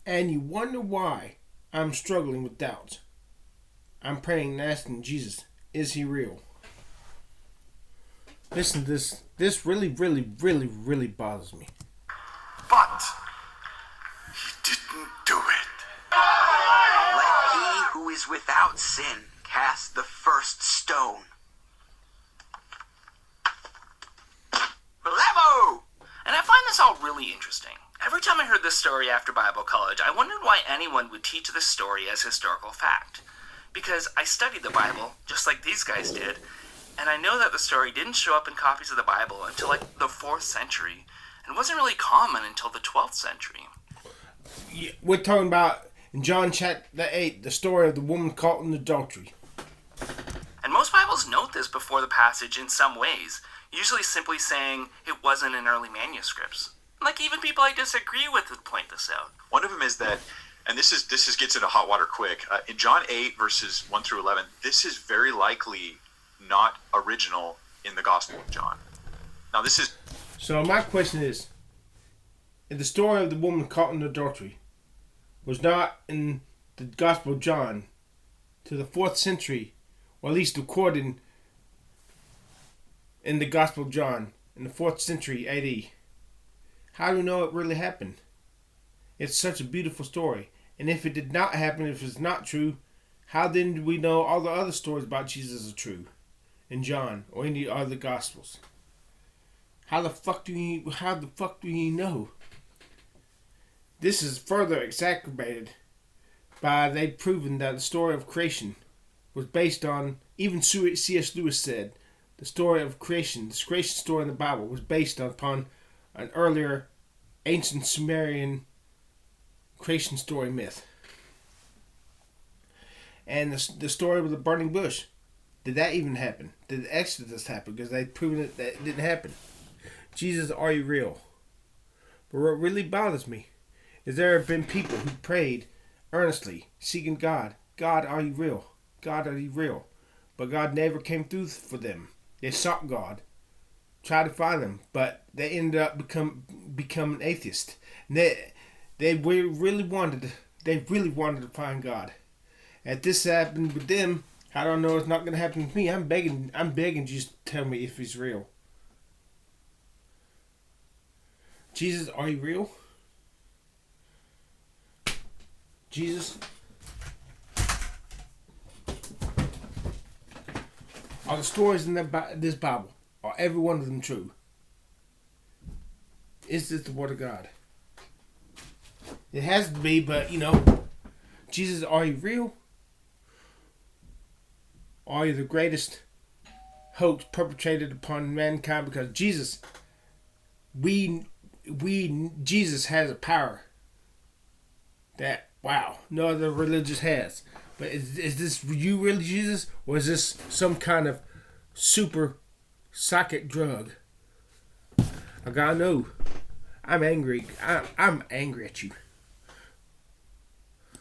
and you wonder why I'm struggling with doubts. I'm praying and asking Jesus, is he real? Listen to this. This really bothers me. But he didn't do it. Let he who is without sin cast the first stone. Bravo! And I find this all really interesting. Every time I heard this story after Bible college, I wondered why anyone would teach this story as historical fact. Because I studied the Bible, just like these guys did, and I know that the story didn't show up in copies of the Bible until like the 4th century, and wasn't really common until the 12th century. Yeah, we're talking about in John chapter 8, the story of the woman caught in adultery. And most Bibles note this before the passage in some ways, usually simply saying it wasn't in early manuscripts. Like even people I disagree with would point this out. One of them is that, and this gets into hot water quick. In John 8 verses 1 through 11, this is very likely not original in the Gospel of John. Now this is... So my question is, if the story of the woman caught in adultery was not in the Gospel of John to the 4th century, or at least recorded in the Gospel of John in the 4th century AD, how do we know it really happened? It's such a beautiful story. And if it did not happen, if it's not true, how then do we know all the other stories about Jesus are true in John or any other Gospels? How the fuck do you know? This is further exacerbated by they've proven that the story of creation was based on, even C.S. Lewis said, the story of creation, this creation story in the Bible was based upon an earlier ancient Sumerian creation story myth. And the story of the burning bush, did that even happen? Did the Exodus happen? Because they've proven that it didn't happen. Jesus, are you real? But what really bothers me is there have been people who prayed earnestly, seeking God. God, are you real? God, are you real? But God never came through for them. They sought God, tried to find him, but they ended up becoming atheists. And they really wanted to find God. If this happened with them, I don't know it's not going to happen with me. I'm begging Jesus to tell me if he's real. Jesus, are you real? Jesus? Are the stories in this Bible, are every one of them true? Is this the Word of God? It has to be, but Jesus, are you real? Are you the greatest hoax perpetrated upon mankind? Because Jesus, Jesus has a power that, wow, no other religion has. But is this you really Jesus? Or is this some kind of super psychic drug? I gotta know. I'm angry. I'm angry at you.